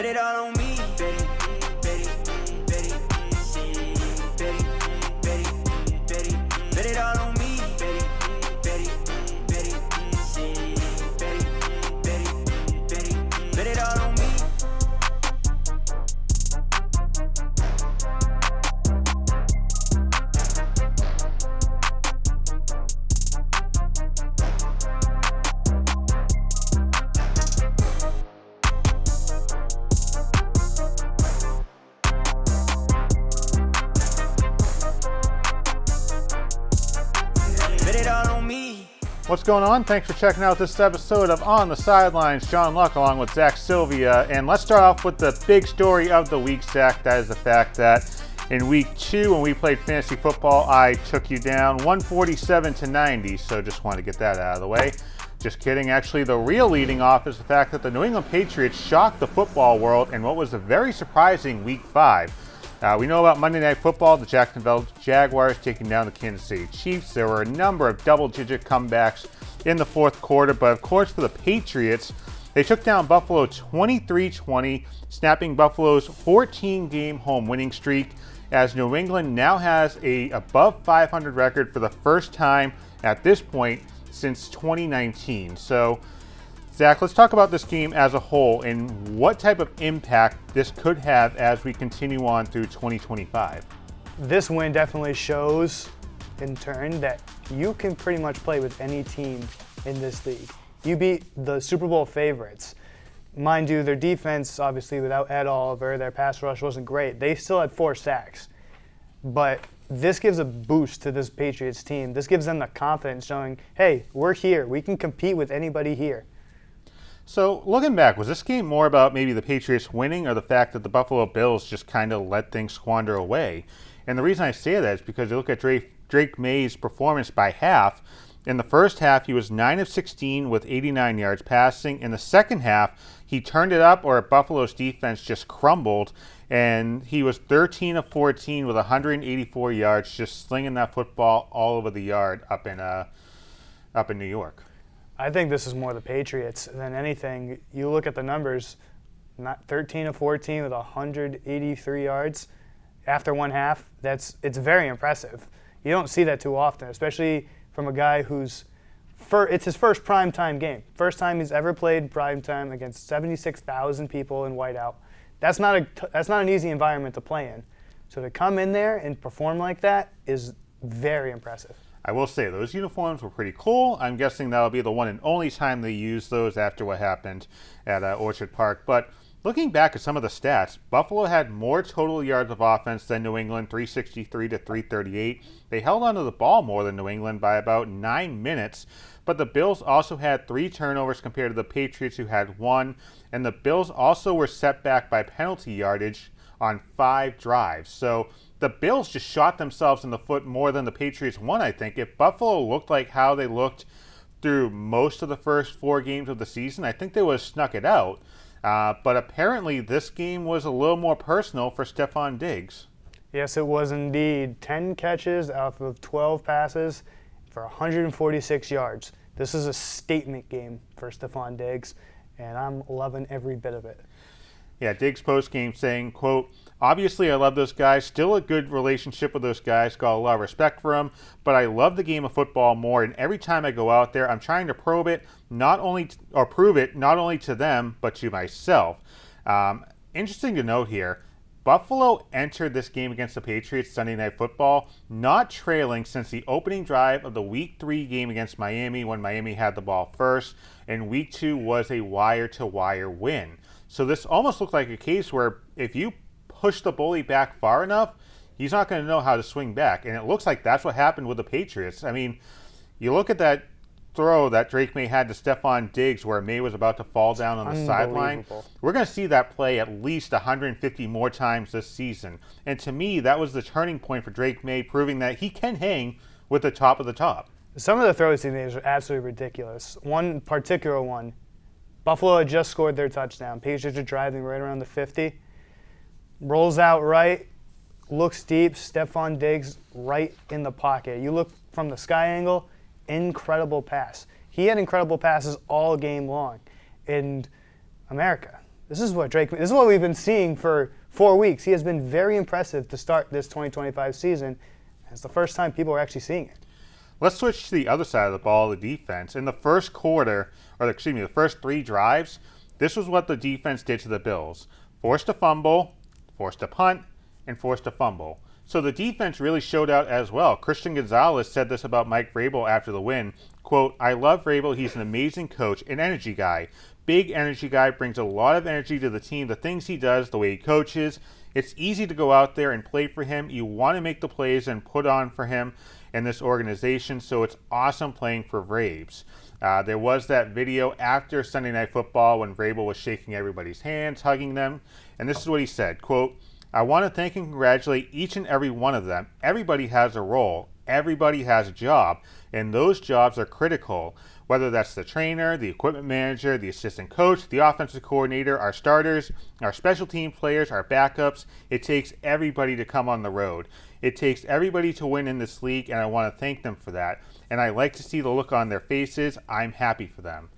Bet it all on me. Bet it, bet it, bet it, shit. Bet it, bet it, bet it, bet it all on me. Bet it, bet it, bet it, shit. Bet it, bet it, bet it, bet it all on me. What's going on? Thanks for checking out this episode of On the Sidelines. John Luck along with Zach Sylvia. And let's start off with the big story of the week, Zach. That is the fact that in week 2, when we played fantasy football, I took you down 147-90. So just wanted to get that out of the way. Just kidding. Actually, the real leading off is the fact that the New England Patriots shocked the football world in what was a very surprising week 5. We know about Monday Night Football, the Jacksonville Jaguars taking down the Kansas City Chiefs. There were a number of double-digit comebacks in the fourth quarter, but of course for the Patriots, they took down Buffalo 23-20, snapping Buffalo's 14-game home winning streak, as New England now has a above 500 record for the first time at this point since 2019. So, Zach, let's talk about this game as a whole and what type of impact this could have as we continue on through 2025. This win definitely shows, in turn, that you can pretty much play with any team in this league. You beat the Super Bowl favorites. Mind you, their defense, obviously, without Ed Oliver, their pass rush wasn't great. They still had 4 sacks. But this gives a boost to this Patriots team. This gives them the confidence showing, hey, we're here. We can compete with anybody here. So, looking back, was this game more about maybe the Patriots winning or the fact that the Buffalo Bills just kind of let things squander away? And the reason I say that is because you look at Drake Maye's performance by half. In the first half, he was 9 of 16 with 89 yards passing. In the second half, he turned it up, or Buffalo's defense just crumbled, and he was 13 of 14 with 184 yards, just slinging that football all over the yard up in New York. I think this is more the Patriots than anything. You look at the numbers, not 13 of 14 with 183 yards after one half. It's very impressive. You don't see that too often, especially from a guy who's it's his first primetime game. First time he's ever played primetime against 76,000 people in whiteout. That's not an easy environment to play in. So to come in there and perform like that is very impressive. I will say, those uniforms were pretty cool. I'm guessing that'll be the one and only time they use those after what happened at Orchard Park. But looking back at some of the stats, Buffalo had more total yards of offense than New England, 363 to 338. They held onto the ball more than New England by about 9 minutes. But the Bills also had 3 turnovers compared to the Patriots, who had 1. And the Bills also were set back by penalty yardage on 5 drives. So the Bills just shot themselves in the foot more than the Patriots won, I think. If Buffalo looked like how they looked through most of the first 4 games of the season, I think they would have snuck it out. But apparently this game was a little more personal for Stefon Diggs. Yes, it was indeed. 10 catches out of 12 passes for 146 yards. This is a statement game for Stefon Diggs, and I'm loving every bit of it. Yeah, Diggs post-game saying, quote, "Obviously, I love those guys. Still a good relationship with those guys. Got a lot of respect for them. But I love the game of football more. And every time I go out there, I'm trying to prove it not only to them, but to myself." Interesting to note here, Buffalo entered this game against the Patriots Sunday Night Football not trailing since the opening drive of the Week 3 game against Miami, when Miami had the ball first, and Week 2 was a wire-to-wire win. So this almost looked like a case where if you push the bully back far enough, he's not going to know how to swing back. And it looks like that's what happened with the Patriots. I mean, you look at that throw that Drake Maye had to Stefon Diggs where Maye was about to fall down on the sideline. We're going to see that play at least 150 more times this season. And to me, that was the turning point for Drake Maye, proving that he can hang with the top of the top. Some of the throws he made are absolutely ridiculous. One particular one, Buffalo had just scored their touchdown. Patriots are driving right around the 50. Rolls out right, looks deep, Stefon Diggs right in the pocket. You look from the sky angle, incredible pass. He had incredible passes all game long. In America, This is what we've been seeing for 4 weeks. He has been very impressive to start this 2025 season. It's the first time people are actually seeing it. Let's switch to the other side of the ball, the defense. In the first quarter, the first 3 drives, this was what the defense did to the Bills. Forced a fumble, forced a punt, and forced a fumble. So the defense really showed out as well. Christian Gonzalez said this about Mike Vrabel after the win. Quote, "I love Vrabel. He's an amazing coach, an energy guy. Big energy guy, brings a lot of energy to the team. The things he does, the way he coaches. It's easy to go out there and play for him. You want to make the plays and put on for him in this organization. So it's awesome playing for Vrabes." There was that video after Sunday Night Football when Vrabel was shaking everybody's hands, hugging them. And this is what he said, quote, "I want to thank and congratulate each and every one of them. Everybody has a role. Everybody has a job. And those jobs are critical. Whether that's the trainer, the equipment manager, the assistant coach, the offensive coordinator, our starters, our special team players, our backups. It takes everybody to come on the road. It takes everybody to win in this league, and I want to thank them for that. And I like to see the look on their faces. I'm happy for them."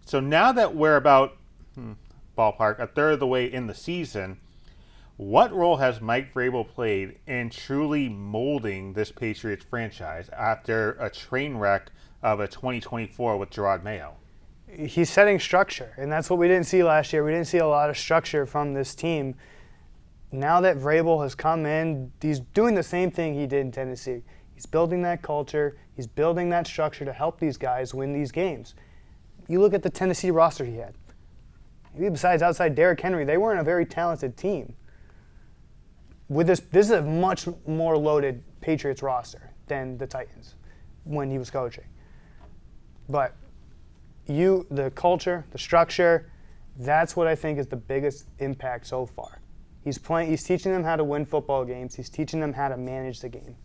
So now that we're about, ballpark, a third of the way in the season, what role has Mike Vrabel played in truly molding this Patriots franchise after a train wreck of a 2024 with Gerard Mayo? He's setting structure, and that's what we didn't see last year. We didn't see a lot of structure from this team. Now that Vrabel has come in, he's doing the same thing he did in Tennessee. He's building that culture. He's building that structure to help these guys win these games. You look at the Tennessee roster he had. Besides outside Derrick Henry, they weren't a very talented team. With this is a much more loaded Patriots roster than the Titans when he was coaching. But the culture, the structure, that's what I think is the biggest impact so far. He's teaching them how to win football games. He's teaching them how to manage the game.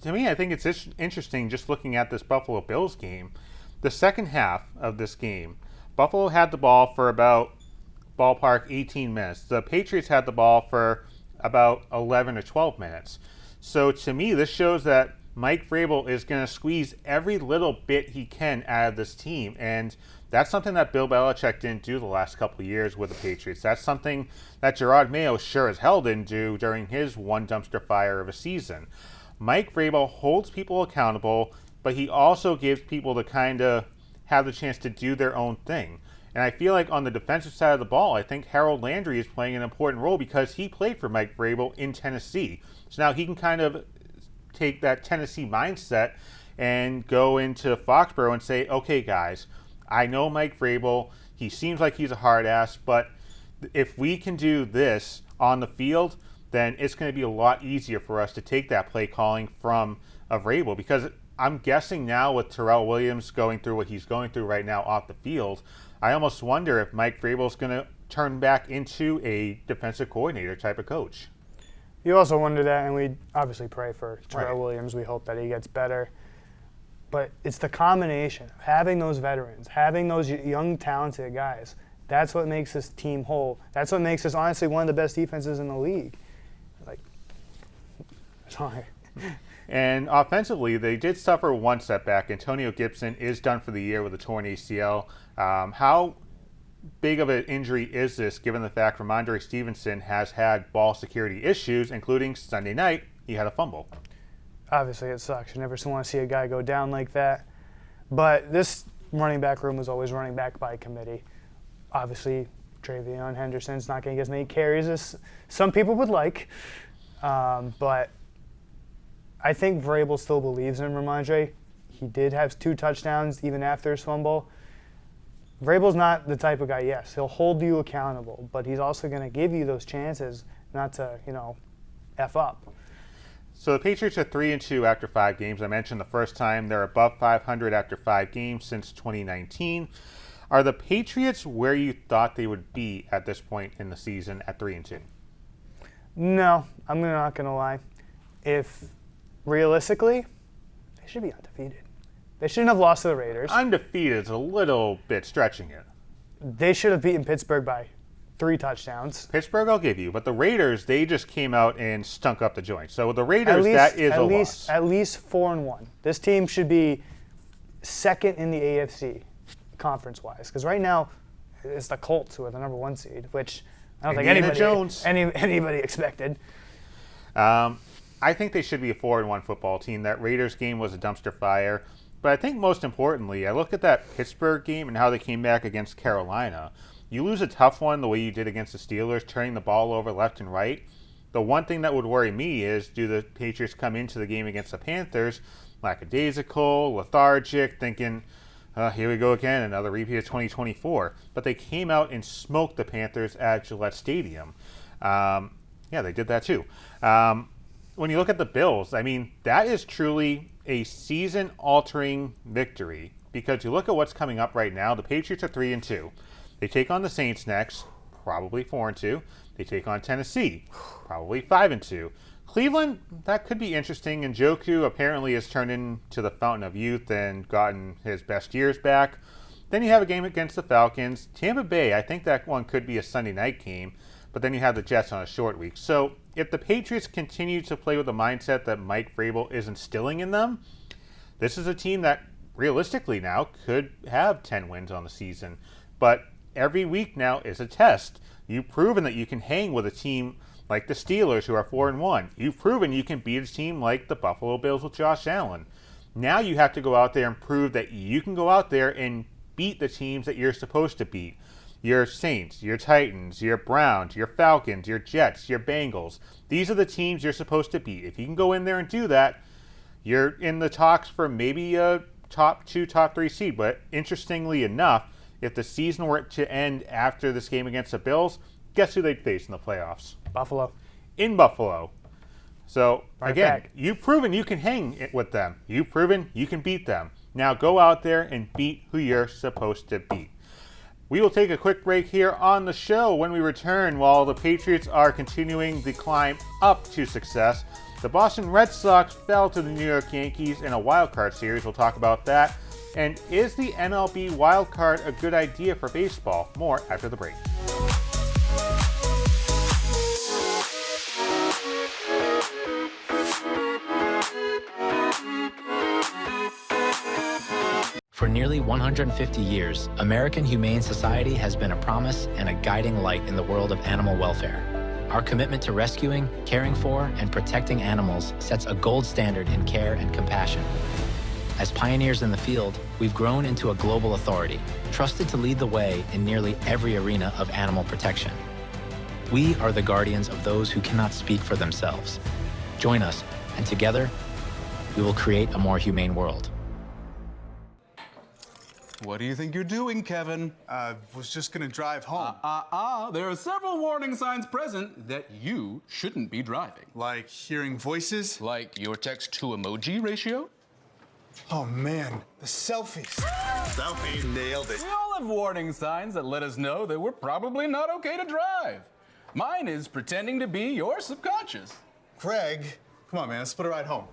To me, I think it's interesting just looking at this Buffalo Bills game. The second half of this game, Buffalo had the ball for about ballpark 18 minutes. The Patriots had the ball for about 11 or 12 minutes. So to me, this shows that Mike Vrabel is going to squeeze every little bit he can out of this team. And that's something that Bill Belichick didn't do the last couple of years with the Patriots. That's something that Gerard Mayo sure as hell didn't do during his one dumpster fire of a season. Mike Vrabel holds people accountable, but he also gives people to kind of have the chance to do their own thing. And I feel like on the defensive side of the ball, I think Harold Landry is playing an important role because he played for Mike Vrabel in Tennessee. So now he can kind of take that Tennessee mindset and go into Foxborough and say, okay, guys, I know Mike Vrabel. He seems like he's a hard ass, but if we can do this on the field, then it's going to be a lot easier for us to take that play calling from a Vrabel. Because I'm guessing now with Terrell Williams going through what he's going through right now off the field, I almost wonder if Mike Vrabel is going to turn back into a defensive coordinator type of coach. You also wonder that, and we obviously pray for Terrell Williams. We hope that he gets better. But it's the combination of having those veterans, having those young, talented guys. That's what makes this team whole. That's what makes us, honestly, one of the best defenses in the league. Sorry. And offensively, they did suffer one setback. Antonio Gibson is done for the year with a torn ACL. How big of an injury is this, given the fact Rhamondre Stevenson has had ball security issues, including Sunday night, he had a fumble? Obviously, it sucks. You never want to see a guy go down like that. But this running back room was always running back by committee. Obviously, Travion Henderson's not going to get as many carries as some people would like. But I think Vrabel still believes in Rhamondre. He did have 2 touchdowns even after his fumble. Vrabel's not the type of guy, yes, he'll hold you accountable, but he's also going to give you those chances not to, F up. So the Patriots are 3-2 after 5 games. I mentioned the first time they're above 500 after 5 games since 2019. Are the Patriots where you thought they would be at this point in the season at 3-2? No, I'm not going to lie. If realistically, they should be undefeated. They shouldn't have lost to the Raiders. Undefeated is a little bit stretching it. They should have beaten Pittsburgh by 3 touchdowns. Pittsburgh, I'll give you. But the Raiders, they just came out and stunk up the joint. So with the Raiders, that is a loss. At least 4-1. This team should be second in the AFC, conference-wise. Because right now, It's the Colts who are the number 1 seed, which I don't Indiana think anybody expected. I think they should be a 4-1 football team. That Raiders game was a dumpster fire. But I think most importantly, I look at that Pittsburgh game and how they came back against Carolina. You lose a tough one the way you did against the Steelers, turning the ball over left and right. The one thing that would worry me is, do the Patriots come into the game against the Panthers lackadaisical, lethargic, thinking, here we go again, another repeat of 2024. But they came out and smoked the Panthers at Gillette Stadium. Yeah, they did that too. When you look at the Bills, I mean, that is truly a season-altering victory, because you look at what's coming up right now. The Patriots are 3-2. They take on the Saints next, probably 4-2. They take on Tennessee, probably 5-2. Cleveland, that could be interesting. And Njoku apparently has turned into the fountain of youth and gotten his best years back. Then you have a game against the Falcons. Tampa Bay, I think that one could be a Sunday night game. But then you have the Jets on a short week. So if the Patriots continue to play with the mindset that Mike Vrabel is instilling in them, this is a team that realistically now could have 10 wins on the season. But every week now is a test. You've proven that you can hang with a team like the Steelers, who are 4-1. You've proven you can beat a team like the Buffalo Bills with Josh Allen. Now you have to go out there and prove that you can go out there and beat the teams that you're supposed to beat. Your Saints, your Titans, your Browns, your Falcons, your Jets, your Bengals. These are the teams you're supposed to beat. If you can go in there and do that, you're in the talks for maybe a top 2, top 3 seed. But interestingly enough, if the season were to end after this game against the Bills, guess who they'd face in the playoffs? Buffalo. In Buffalo. So, Right again, back. you've proven you can hang it with them. You've proven you can beat them. Now go out there and beat who you're supposed to beat. We will take a quick break here on the show. When we return, while the Patriots are continuing the climb up to success, the Boston Red Sox fell to the New York Yankees in a wild card series. We'll talk about that. And is the MLB Wild Card a good idea for baseball? More after the break. For nearly 150 years, American Humane Society has been a promise and a guiding light in the world of animal welfare. Our commitment to rescuing, caring for, and protecting animals sets a gold standard in care and compassion. As pioneers in the field, we've grown into a global authority, trusted to lead the way in nearly every arena of animal protection. We are the guardians of those who cannot speak for themselves. Join us, and together, we will create a more humane world. What do you think you're doing, Kevin? Was just gonna drive home. There are several warning signs present that you shouldn't be driving. Like hearing voices? Like your text-to-emoji ratio? Oh man, the selfies. Selfie, nailed it. We all have warning signs that let us know that we're probably not okay to drive. Mine is pretending to be your subconscious. Craig, come on man, let's split a ride home.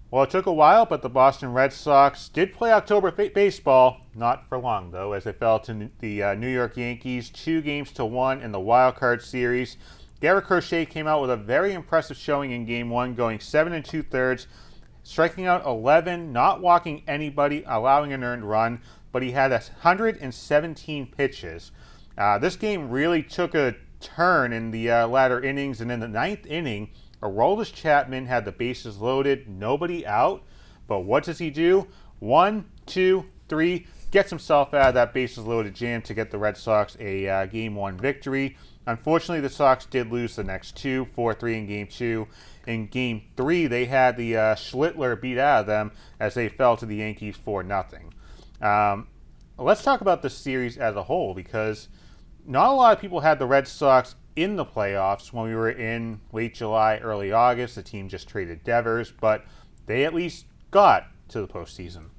Well, it took a while, but the Boston Red Sox did play October baseball. Not for long, though, as they fell to the New York Yankees 2-1 in the wild card series. Garrett Crochet came out with a very impressive showing in Game 1, going 7 2/3, striking out 11, not walking anybody, allowing an earned run, but he had 117 pitches. This game really took a turn in the latter innings, and in the 9th inning, Aroldis Chapman had the bases loaded, nobody out, but what does he do? 1, 2, 3, gets himself out of that bases loaded jam to get the Red Sox a Game 1 victory. Unfortunately, the Sox did lose the next two, 4-3 in Game 2. In Game 3, they had the Schlittler beat out of them as they fell to the Yankees 4-0. Let's talk about the series as a whole, because not a lot of people had the Red Sox in the playoffs when we were in late July, early August. The team just traded Devers, but they at least got to the postseason.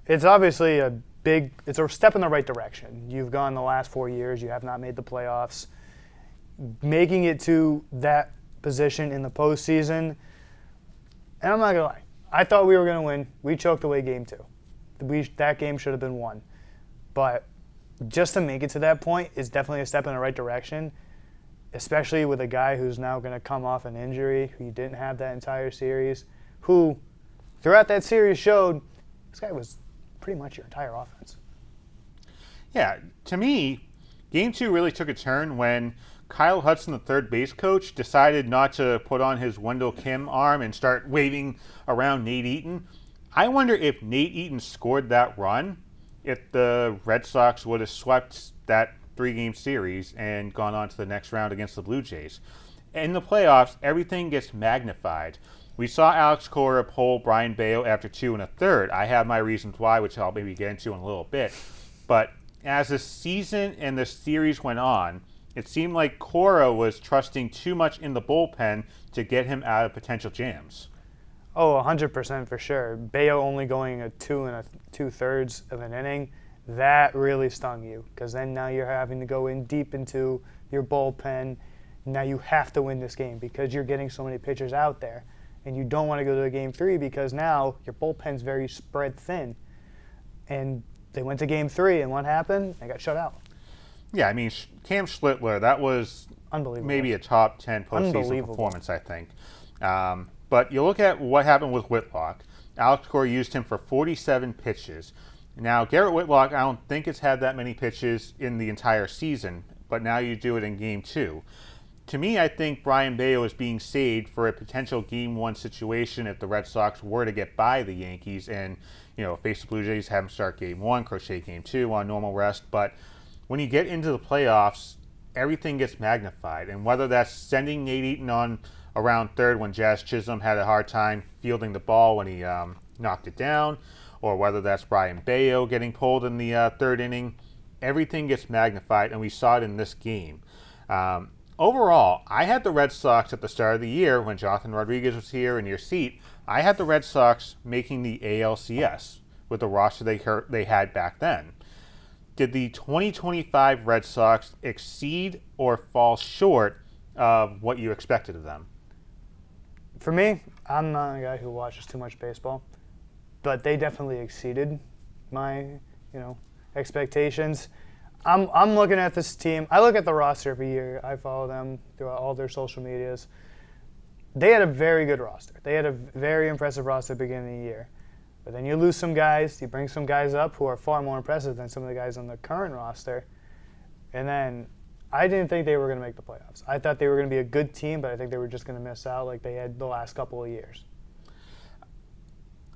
It's obviously it's a step in the right direction. You've gone the last 4 years, you have not made the playoffs. Making it to that position in the postseason, and I'm not gonna lie, I thought we were gonna win. We choked away Game 2. That game should have been won. But just to make it to that point is definitely a step in the right direction, especially with a guy who's now going to come off an injury, who you didn't have that entire series, who throughout that series showed this guy was pretty much your entire offense. Yeah, to me, Game 2 really took a turn when Kyle Hudson, the third base coach, decided not to put on his Wendell Kim arm and start waving around Nate Eaton. I wonder if Nate Eaton scored that run, if the Red Sox would have swept that 3-game series and gone on to the next round against the Blue Jays. In the playoffs, everything gets magnified. We saw Alex Cora pull Brian Bayo after 2 1/3. I have my reasons why, which I'll maybe get into in a little bit. But as the season and the series went on, it seemed like Cora was trusting too much in the bullpen to get him out of potential jams. Oh, 100% for sure. Bayo only going a 2 2/3 of an inning, that really stung you, because then now you're having to go in deep into your bullpen. Now you have to win this game because you're getting so many pitchers out there, and you don't want to go to a Game 3 because now your bullpen's very spread thin. And they went to Game 3, and what happened? They got shut out. Yeah, I mean, Cam Schlittler, that was Unbelievable. maybe a top 10 postseason performance, I think. But you look at what happened with Whitlock. Alex Cora used him for 47 pitches. Now, Garrett Whitlock, I don't think it's had that many pitches in the entire season, but now you do it in Game 2. To me, I think Brian Bayo is being saved for a potential Game 1 situation if the Red Sox were to get by the Yankees and, face the Blue Jays, have them start Game 1, crochet Game 2 on normal rest. But when you get into the playoffs, everything gets magnified. And whether that's sending Nate Eaton on around third when Jazz Chisholm had a hard time fielding the ball when he knocked it down, or whether that's Brian Bayo getting pulled in the third inning, everything gets magnified, and we saw it in this game. Overall, I had the Red Sox at the start of the year when Jonathan Rodriguez was here in your seat. I had the Red Sox making the ALCS with the roster they had back then. Did the 2025 Red Sox exceed or fall short of what you expected of them? For me, I'm not a guy who watches too much baseball, but they definitely exceeded my, expectations. I'm looking at this team. I look at the roster every year. I follow them throughout all their social medias. They had a very good roster. They had a very impressive roster at the beginning of the year. But then you lose some guys. You bring some guys up who are far more impressive than some of the guys on the current roster. And then I didn't think they were going to make the playoffs. I thought they were going to be a good team, but I think they were just going to miss out like they had the last couple of years.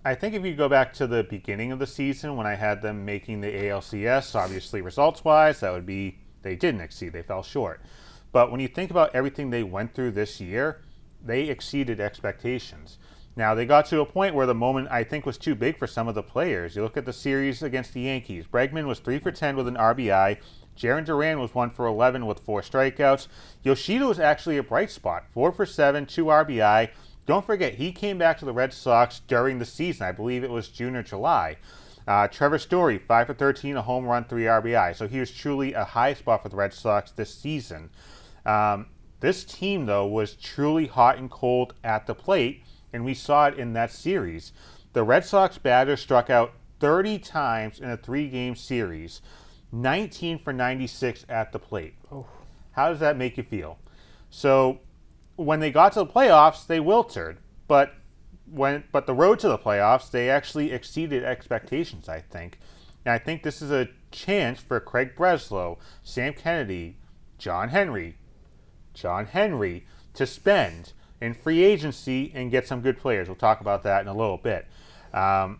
I think if you go back to the beginning of the season when I had them making the ALCS, obviously results-wise, that would be they didn't exceed. They fell short. But when you think about everything they went through this year, they exceeded expectations. Now, they got to a point where the moment, I think, was too big for some of the players. You look at the series against the Yankees. Bregman was 3 for 10 with an RBI. Jarren Duran was 1 for 11 with 4 strikeouts. Yoshida was actually a bright spot. 4 for 7, 2 RBI. Don't forget, he came back to the Red Sox during the season. I believe it was June or July. Trevor Story, 5 for 13, a home run, 3 RBI. So he was truly a high spot for the Red Sox this season. This team, though, was truly hot and cold at the plate, and we saw it in that series. The Red Sox batters struck out 30 times in a 3-game series, 19 for 96 at the plate. Oh. How does that make you feel? So when they got to the playoffs, they wilted, but the road to the playoffs, they actually exceeded expectations, I think. And I think this is a chance for Craig Breslow, Sam Kennedy, John Henry to spend in free agency and get some good players. We'll talk about that in a little bit. How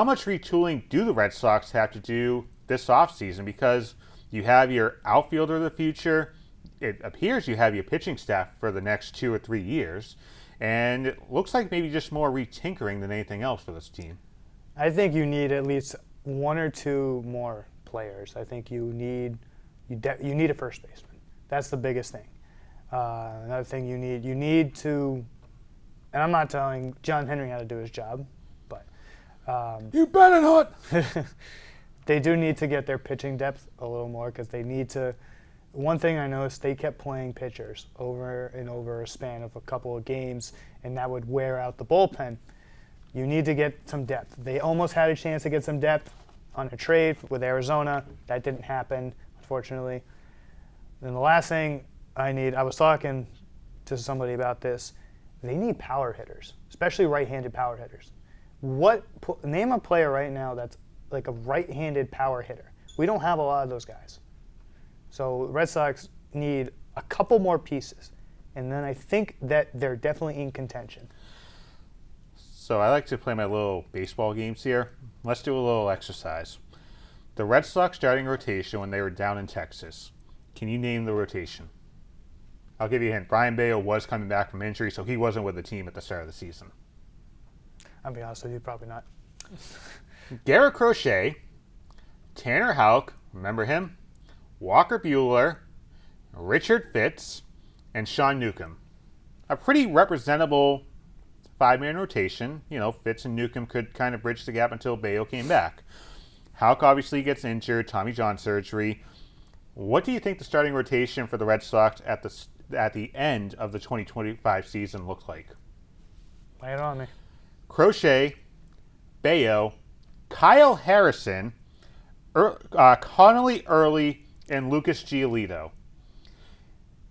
much retooling do the Red Sox have to do this offseason? Because you have your outfielder of the future. It appears you have your pitching staff for the next 2 or 3 years. And it looks like maybe just more retinkering than anything else for this team. I think you need at least 1 or 2 more players. I think you need a first baseman. That's the biggest thing. Another thing you need to, and I'm not telling John Henry how to do his job, but you better not. They do need to get their pitching depth a little more because they need to. One thing I noticed, they kept playing pitchers over and over a span of a couple of games, and that would wear out the bullpen. You need to get some depth. They almost had a chance to get some depth on a trade with Arizona. That didn't happen, unfortunately. Then the last thing I was talking to somebody about this, they need power hitters, especially right-handed power hitters. Name a player right now that's like a right-handed power hitter. We don't have a lot of those guys. So the Red Sox need a couple more pieces, and then I think that they're definitely in contention. So I like to play my little baseball games here. Let's do a little exercise. The Red Sox starting rotation when they were down in Texas. Can you name the rotation? I'll give you a hint. Brayan Bello was coming back from injury, so he wasn't with the team at the start of the season. I'll be honest with you, probably not. Garrett Crochet, Tanner Houck, remember him? Walker Buehler, Richard Fitz, and Sean Newcomb. A pretty representable five-man rotation. You know, Fitz and Newcomb could kind of bridge the gap until Bello came back. Houck obviously gets injured, Tommy John surgery. What do you think the starting rotation for the Red Sox at the end of the 2025 season looked like? Lay it on me. Crochet, Bello, Kyle Harrison, Connolly Early, and Lucas Giolito.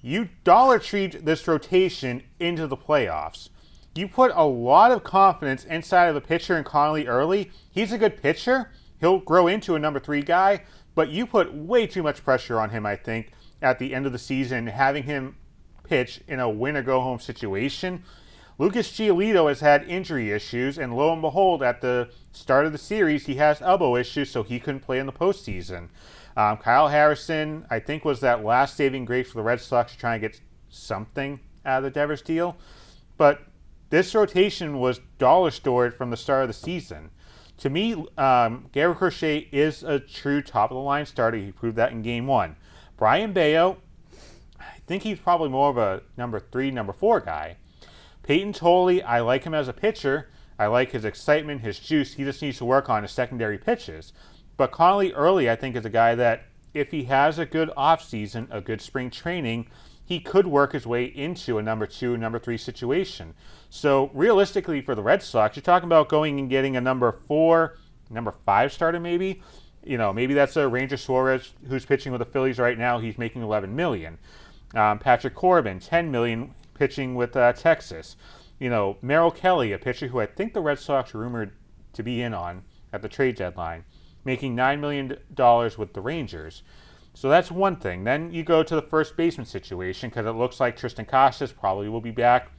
You dollar treed this rotation into the playoffs. You put a lot of confidence inside of the pitcher in Connolly Early. He's a good pitcher. He'll grow into a number 3 guy, but you put way too much pressure on him, I think, at the end of the season, having him pitch in a win-or-go-home situation. Lucas Giolito has had injury issues, and lo and behold, at the start of the series, he has elbow issues, so he couldn't play in the postseason. Kyle Harrison, I think, was that last saving grace for the Red Sox to try and get something out of the Devers deal. But this rotation was dollar stored from the start of the season. To me, Garrett Crochet is a true top-of-the-line starter. He proved that in Game 1. Brayan Bello, I think he's probably more of a number 3, number 4 guy. Peyton Tolley, I like him as a pitcher. I like his excitement, his juice. He just needs to work on his secondary pitches. But Connolly Early, I think, is a guy that if he has a good offseason, a good spring training, he could work his way into a number 2, number 3 situation. So realistically for the Red Sox, you're talking about going and getting a number 4, number 5 starter maybe. You know, maybe that's a Ranger Suarez who's pitching with the Phillies right now. He's making $11 million. Patrick Corbin, $10 million, pitching with Texas. You know, Merrill Kelly, a pitcher who I think the Red Sox rumored to be in on at the trade deadline, making $9 million with the Rangers. So that's one thing. Then you go to the first baseman situation because it looks like Tristan Casas probably will be back,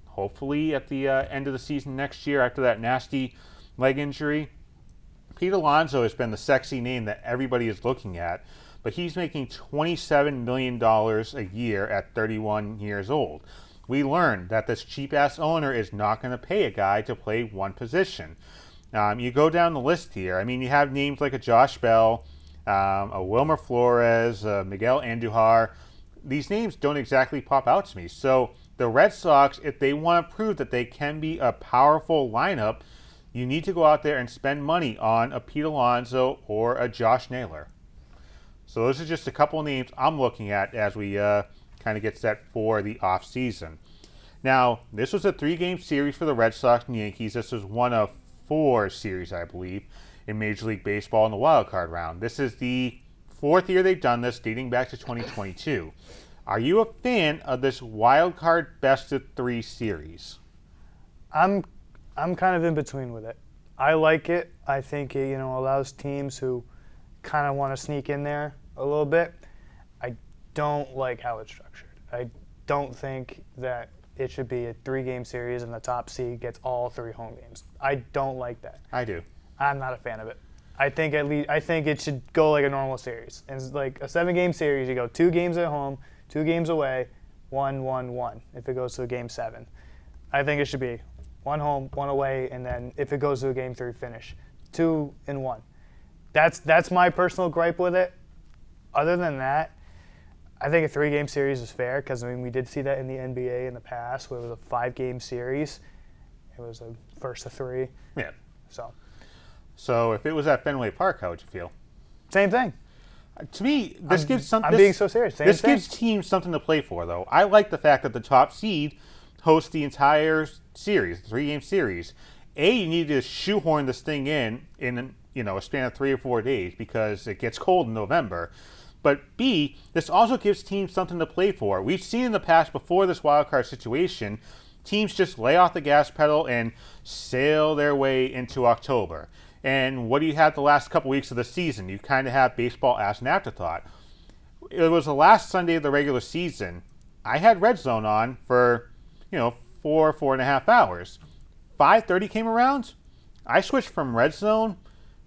hopefully, at the end of the season next year after that nasty leg injury. Pete Alonso has been the sexy name that everybody is looking at, but he's making $27 million a year at 31 years old. We learned that this cheap-ass owner is not going to pay a guy to play one position. You go down the list here. I mean, you have names like a Josh Bell, a Wilmer Flores, Miguel Andujar. These names don't exactly pop out to me. So the Red Sox, if they want to prove that they can be a powerful lineup, you need to go out there and spend money on a Pete Alonso or a Josh Naylor. So those are just a couple of names I'm looking at as we kind of get set for the offseason. Now, this was a 3-game series for the Red Sox and Yankees. This was one of 4 series, I believe, in Major League Baseball in the wild card round. This is the 4th year they've done this, dating back to 2022. Are you a fan of this wild card best of 3 series? I'm kind of in between with it. I like it. I think it, allows teams who kind of want to sneak in there a little bit. I don't like how it's structured. I don't think that it should be a 3-game series and the top seed gets all 3 home games. I don't like that. I do. I'm not a fan of it. I think it should go like a normal series. And it's like a 7-game series, you go 2 games at home, 2 games away, 1-1-1 if it goes to a game 7. I think it should be 1 home, 1 away, and then if it goes to a game 3 finish, 2-1. That's my personal gripe with it. Other than that, I think a 3-game series is fair because, we did see that in the NBA in the past where it was a 5-game series. It was a first of 3. Yeah. So if it was at Fenway Park, how would you feel? Same thing. To me, this gives something. I'm being so serious. This gives teams something to play for, though. I like the fact that the top seed hosts the entire series, the 3-game series. You need to shoehorn this thing in a span of 3 or 4 days because it gets cold in November. But B, this also gives teams something to play for. We've seen in the past before this wildcard situation, teams just lay off the gas pedal and sail their way into October. And what do you have the last couple weeks of the season? You kind of have baseball as an afterthought. It was the last Sunday of the regular season. I had Red Zone on for, 4.5 hours. 5:30 came around. I switched from Red Zone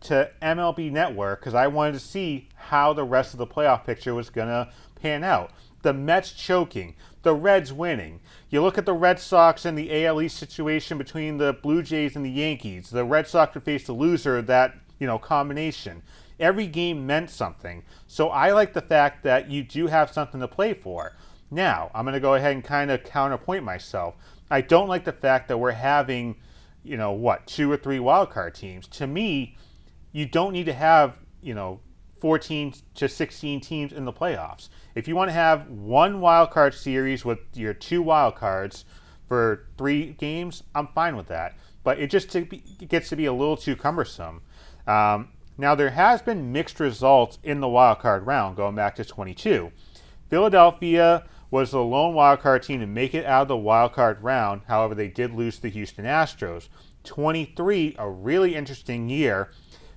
to MLB Network because I wanted to see how the rest of the playoff picture was going to pan out. The Mets choking, the Reds winning. You look at the Red Sox and the AL East situation between the Blue Jays and the Yankees. The Red Sox would face the loser of that, combination. Every game meant something. So I like the fact that you do have something to play for. Now, I'm going to go ahead and kind of counterpoint myself. I don't like the fact that we're having, 2 or 3 wildcard teams. To me, you don't need to have, 14 to 16 teams in the playoffs. If you want to have one wildcard series with your 2 wildcards for 3 games, I'm fine with that. But it just gets to be a little too cumbersome. Now, there has been mixed results in the wildcard round going back to 22. Philadelphia was the lone wildcard team to make it out of the wildcard round. However, they did lose to the Houston Astros. 23, a really interesting year.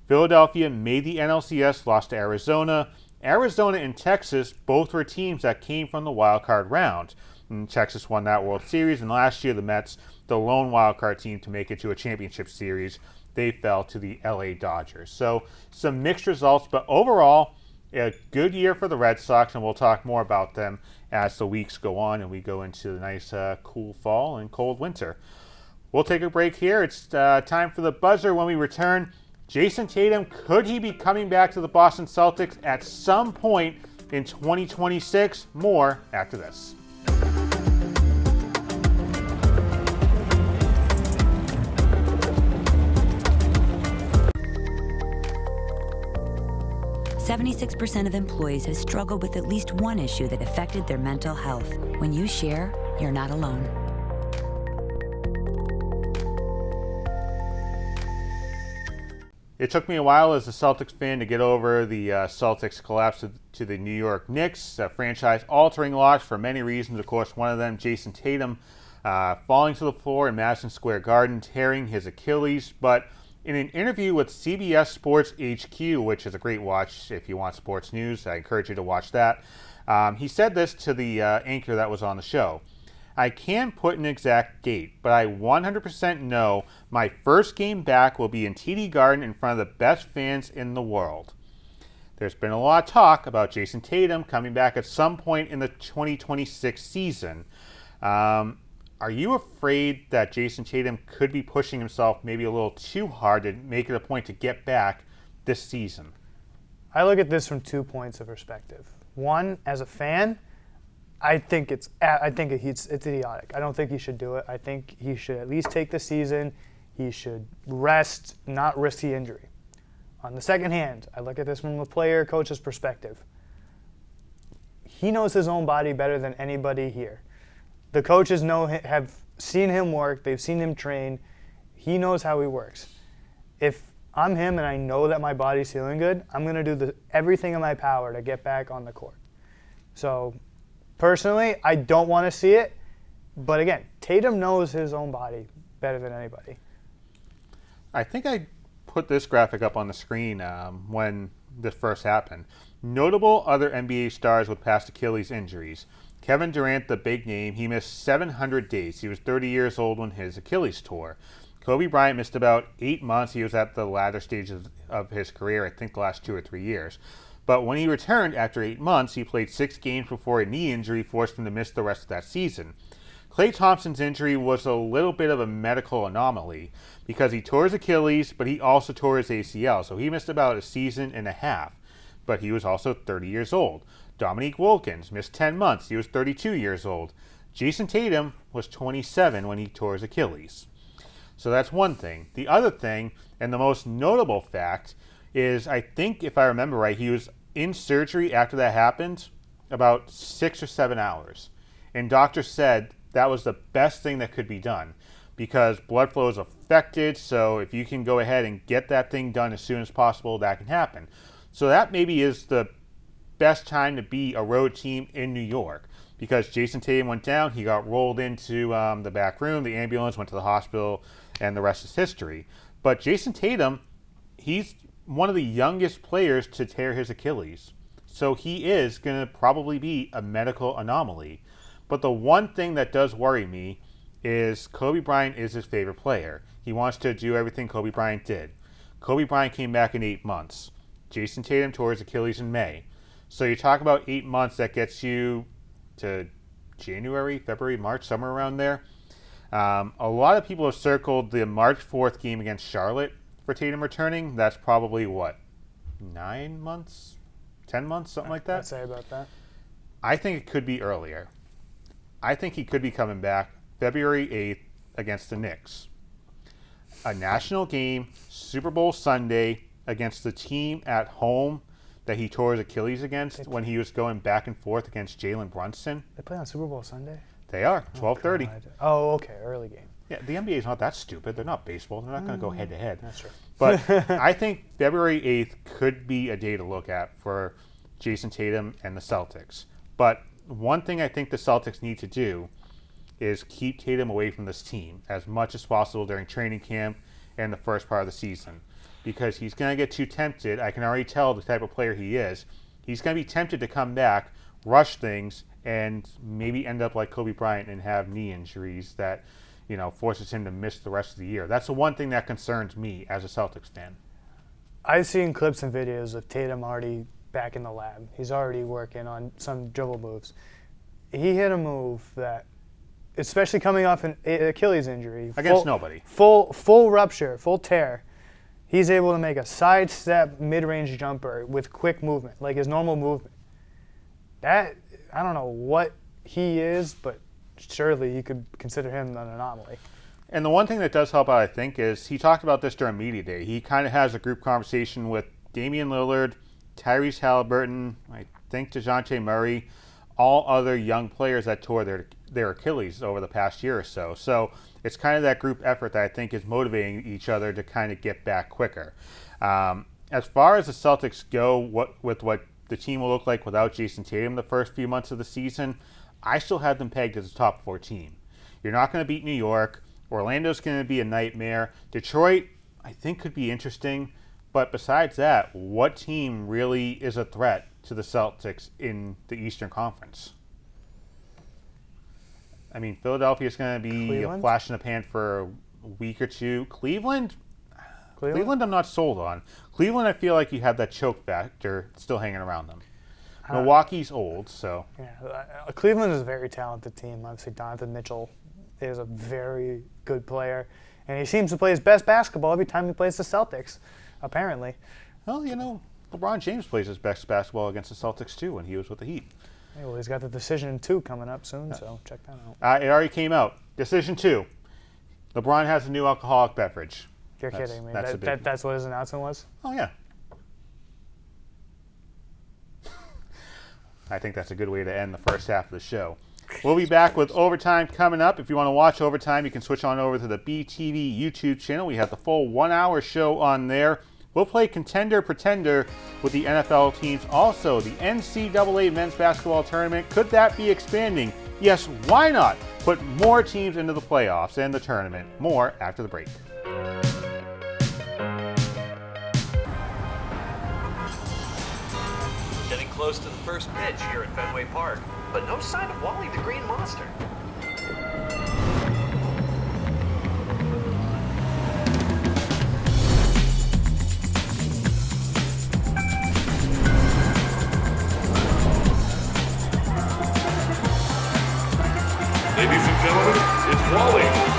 Philadelphia made the NLCS, lost to Arizona. Arizona and Texas both were teams that came from the wildcard round. And Texas won that World Series, and last year the Mets, the lone wildcard team to make it to a championship series, they fell to the LA Dodgers. So some mixed results, but overall, a good year for the Red Sox, and we'll talk more about them as the weeks go on and we go into the nice cool fall and cold winter. We'll take a break here. It's time for the buzzer. When we return, Jason Tatum, could he be coming back to the Boston Celtics at some point in 2026? More after this. 76% of employees have struggled with at least one issue that affected their mental health. When you share, you're not alone. It took me a while as a Celtics fan to get over the Celtics collapse to the New York Knicks, a franchise-altering loss for many reasons. Of course, one of them, Jason Tatum, falling to the floor in Madison Square Garden, tearing his Achilles. But in an interview with CBS Sports HQ, which is a great watch if you want sports news, I encourage you to watch that, he said this to the anchor that was on the show. I can't put an exact date, but I 100% know my first game back will be in TD Garden in front of the best fans in the world. There's been a lot of talk about Jason Tatum coming back at some point in the 2026 season. Are you afraid that Jason Tatum could be pushing himself maybe a little too hard to make it a point to get back this season? I look at this from 2 points of perspective. One, as a fan, I think it's idiotic. I don't think he should do it. I think he should at least take the season. He should rest, not risk the injury. On the second hand, I look at this from a player, coach's perspective. He knows his own body better than anybody here. The coaches have seen him work. They've seen him train. He knows how he works. If I'm him and I know that my body's feeling good, I'm going to do everything in my power to get back on the court. So personally, I don't want to see it. But again, Tatum knows his own body better than anybody. I think I put this graphic up on the screen when this first happened. Notable other NBA stars with past Achilles injuries. Kevin Durant, the big name, he missed 700 days. He was 30 years old when his Achilles tore. Kobe Bryant missed about 8 months. He was at the latter stages of his career, I think the last 2 or 3 years. But when he returned after 8 months, he played 6 games before a knee injury forced him to miss the rest of that season. Klay Thompson's injury was a little bit of a medical anomaly because he tore his Achilles, but he also tore his ACL. So he missed about a season and a half. But he was also 30 years old. Dominique Wilkins missed 10 months. He was 32 years old. Jason Tatum was 27 when he tore his Achilles. So that's one thing. The other thing, and the most notable fact, is I think, if I remember right, he was in surgery after that happened about 6 or 7 hours. And doctors said that was the best thing that could be done because blood flow is affected. So if you can go ahead and get that thing done as soon as possible, that can happen. So that maybe is the best time to be a road team in New York because Jason Tatum went down. He got rolled into the back room. The ambulance went to the hospital, and the rest is history. But Jason Tatum he's one of the youngest players to tear his Achilles. So he is going to probably be a medical anomaly. But the one thing that does worry me is Kobe Bryant is his favorite player. He wants to do everything Kobe Bryant did. Kobe Bryant came back in 8 months. Jason Tatum tore his Achilles in May. So you talk about 8 months, that gets you to January, February, March, somewhere around there. A lot of people have circled the March 4th game against Charlotte for Tatum returning. That's probably, 9 months? 10 months? Something like that? I'd say about that. I think it could be earlier. I think he could be coming back February 8th against the Knicks. A national game, Super Bowl Sunday, against the team at home that he tore his Achilles against when he was going back and forth against Jalen Brunson. They play on Super Bowl Sunday? They are, 12:30. Oh, okay, early game. Yeah, the NBA is not that stupid. They're not baseball. They're not going to go head-to-head. That's true. But I think February 8th could be a day to look at for Jason Tatum and the Celtics. But one thing I think the Celtics need to do is keep Tatum away from this team as much as possible during training camp and the first part of the season, because he's going to get too tempted. I can already tell the type of player he is. He's going to be tempted to come back, rush things, and maybe end up like Kobe Bryant and have knee injuries that, forces him to miss the rest of the year. That's the one thing that concerns me as a Celtics fan. I've seen clips and videos of Tatum already back in the lab. He's already working on some dribble moves. He hit a move that, especially coming off an Achilles injury, Against nobody. Full rupture, full tear. He's able to make a sidestep mid-range jumper with quick movement, like his normal movement. That, I don't know what he is, but surely you could consider him an anomaly. And the one thing that does help out, I think, is he talked about this during media day. He kind of has a group conversation with Damian Lillard, Tyrese Halliburton, I think DeJounte Murray, all other young players that tore their Achilles over the past year or so. So it's kind of that group effort that I think is motivating each other to kind of get back quicker. As far as the Celtics go, with what the team will look like without Jason Tatum the first few months of the season, I still have them pegged as a top 4 team. You're not going to beat New York. Orlando's going to be a nightmare. Detroit, I think, could be interesting. But besides that, what team really is a threat to the Celtics in the Eastern Conference? I mean, Philadelphia's going to be a flash in the pan for a week or two. Cleveland, I'm not sold on. Cleveland, I feel like you have that choke factor still hanging around them. Milwaukee's old, so. Yeah, Cleveland is a very talented team. Obviously, Donovan Mitchell is a very good player, and he seems to play his best basketball every time he plays the Celtics, apparently. Well, LeBron James plays his best basketball against the Celtics, too, when he was with the Heat. Yeah, well, he's got the Decision 2 coming up soon, so check that out. It already came out. Decision 2. LeBron has a new alcoholic beverage. You're kidding me. That's what his announcement was? Oh, yeah. I think that's a good way to end the first half of the show. We'll be back with Overtime coming up. If you want to watch Overtime, you can switch on over to the BTV YouTube channel. We have the full 1-hour show on there. We'll play Contender Pretender with the NFL teams. Also, the NCAA men's basketball tournament. Could that be expanding? Yes, why not? Put more teams into the playoffs and the tournament. More after the break. Getting close to the first pitch here at Fenway Park, but no sign of Wally the Green Monster. Ladies and gentlemen, it's Wally.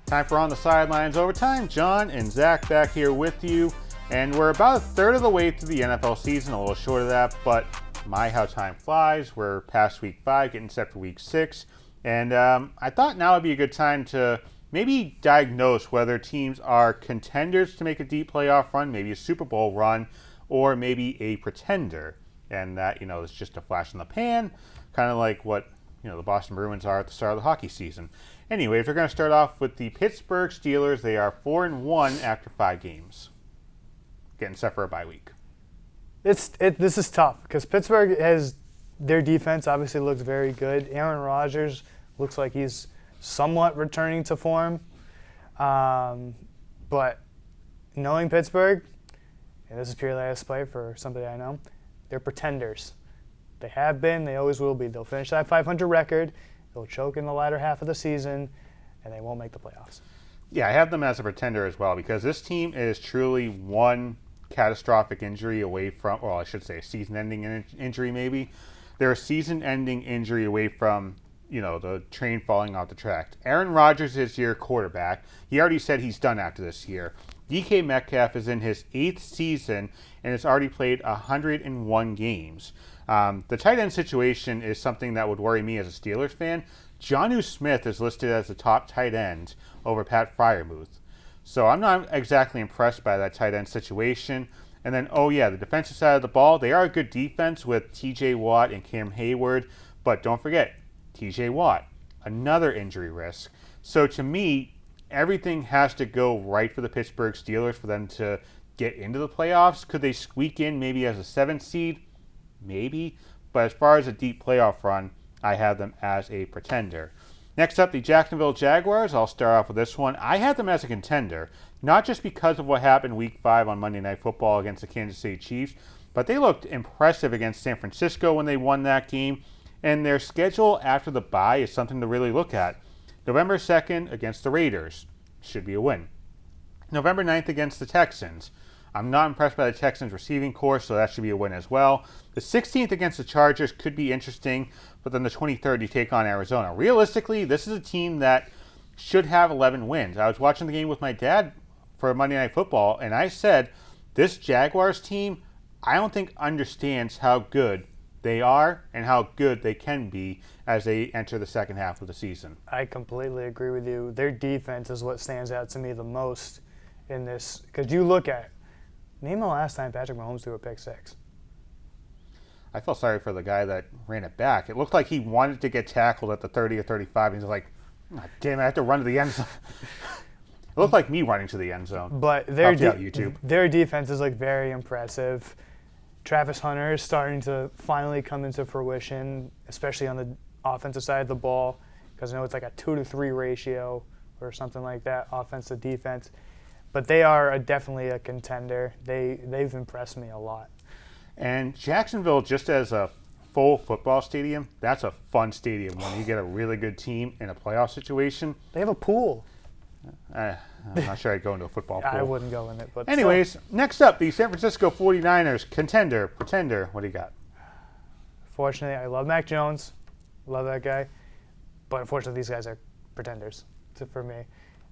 Time for On the Sidelines Overtime. John and Zach back here with you. And we're about a third of the way through the NFL season, a little short of that, but my, how time flies. We're past week 5, getting set for week 6. And I thought now would be a good time to maybe diagnose whether teams are contenders to make a deep playoff run, maybe a Super Bowl run, or maybe a pretender. And that, is just a flash in the pan, kind of like what, the Boston Bruins are at the start of the hockey season. Anyways, we're going to start off with the Pittsburgh Steelers. They are 4-1 after 5 games. Getting set for a bye week. This is tough because Pittsburgh has their defense obviously looks very good. Aaron Rodgers looks like he's somewhat returning to form. But knowing Pittsburgh, and this is purely as play for somebody I know, they're pretenders. They have been, they always will be. They'll finish that 500 record, they'll choke in the latter half of the season, and they won't make the playoffs. Yeah, I have them as a pretender as well because this team is truly one catastrophic injury away from, well, I should say a season-ending injury maybe. They're a season-ending injury away from, the train falling off the track. Aaron Rodgers is your quarterback. He already said he's done after this year. DK Metcalf is in his 8th season and has already played 101 games. The tight end situation is something that would worry me as a Steelers fan. Jonnu Smith is listed as the top tight end over Pat Freiermuth. So I'm not exactly impressed by that tight end situation. And then, the defensive side of the ball, they are a good defense with TJ Watt and Cam Hayward. But don't forget, TJ Watt, another injury risk. So to me, everything has to go right for the Pittsburgh Steelers for them to get into the playoffs. Could they squeak in maybe as a 7th seed? Maybe. But as far as a deep playoff run, I have them as a pretender. Next up, the Jacksonville Jaguars. I'll start off with this one. I had them as a contender, not just because of what happened Week 5 on Monday Night Football against the Kansas City Chiefs, but they looked impressive against San Francisco when they won that game. And their schedule after the bye is something to really look at. November 2nd against the Raiders. Should be a win. November 9th against the Texans. I'm not impressed by the Texans receiving corps, so that should be a win as well. The 16th against the Chargers could be interesting, but then the 23rd you take on Arizona. Realistically, this is a team that should have 11 wins. I was watching the game with my dad for Monday Night Football, and I said, this Jaguars team, I don't think understands how good they are and how good they can be as they enter the second half of the season. I completely agree with you. Their defense is what stands out to me the most in this. Because you look at, name the last time Patrick Mahomes threw a pick six. I felt sorry for the guy that ran it back. It looked like he wanted to get tackled at the 30 or 35. He's like, oh, damn, I have to run to the end zone. It looked like me running to the end zone. But their defense is very impressive. Travis Hunter is starting to finally come into fruition, especially on the offensive side of the ball, because I know it's like a 2-to-3 ratio or something like that, offense to defense. But they are definitely a contender. They've impressed me a lot. And Jacksonville, just as a full football stadium, that's a fun stadium when you get a really good team in a playoff situation. They have a pool. I'm not sure I'd go into a football pool. I wouldn't go in it. But anyways, still. Next up, the San Francisco 49ers, contender, pretender. What do you got? Fortunately, I love Mac Jones. Love that guy. But unfortunately, these guys are pretenders for me.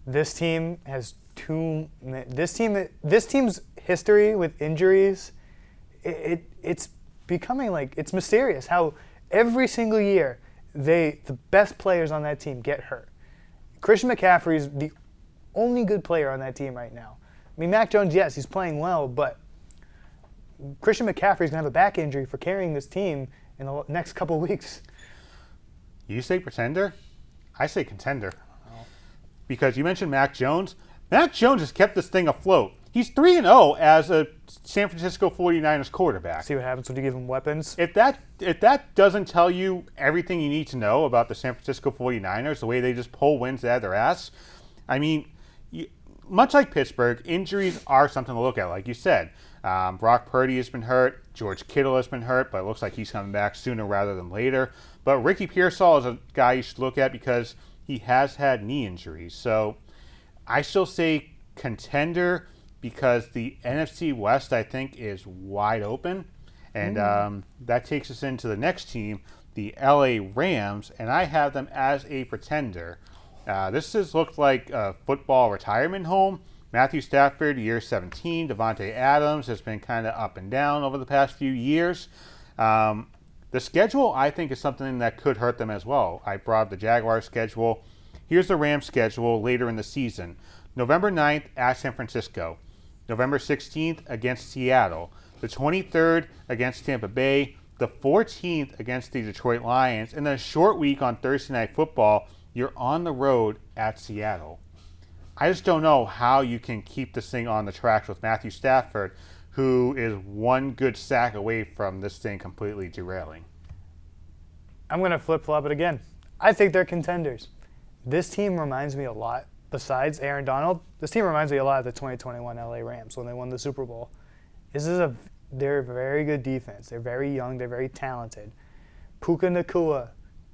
This team has this team's history with injuries, it's becoming it's mysterious how every single year the best players on that team get hurt. Christian McCaffrey is the only good player on that team right now. I mean, Mac Jones, yes, he's playing well, but Christian McCaffrey is going to have a back injury for carrying this team in the next couple of weeks. You say pretender? I say contender. Oh. Because you mentioned Mac Jones. Mac Jones has kept this thing afloat. He's 3-0 as a San Francisco 49ers quarterback. See what happens when you give him weapons? If that doesn't tell you everything you need to know about the San Francisco 49ers, the way they just pull wins out of their ass, I mean, much like Pittsburgh, injuries are something to look at, like you said. Brock Purdy has been hurt. George Kittle has been hurt, but it looks like he's coming back sooner rather than later. But Ricky Pearsall is a guy you should look at because he has had knee injuries. So I still say contender because the NFC West, I think, is wide open. And that takes us into the next team, the LA Rams, and I have them as a pretender. This has looked like a football retirement home. Matthew Stafford, year 17. Devontae Adams has been kind of up and down over the past few years. The schedule, I think, is something that could hurt them as well. I brought up the Jaguars schedule. Here's the Rams schedule later in the season. November 9th at San Francisco. November 16th against Seattle. The 23rd against Tampa Bay. The 14th against the Detroit Lions. And then a short week on Thursday Night Football. You're on the road at Seattle. I just don't know how you can keep this thing on the tracks with Matthew Stafford, who is one good sack away from this thing completely derailing. I'm going to flip-flop it again. I think they're contenders. This team reminds me a lot, besides Aaron Donald, this team reminds me a lot of the 2021 LA Rams when they won the Super Bowl. They're a very good defense. They're very young. They're very talented. Puka Nacua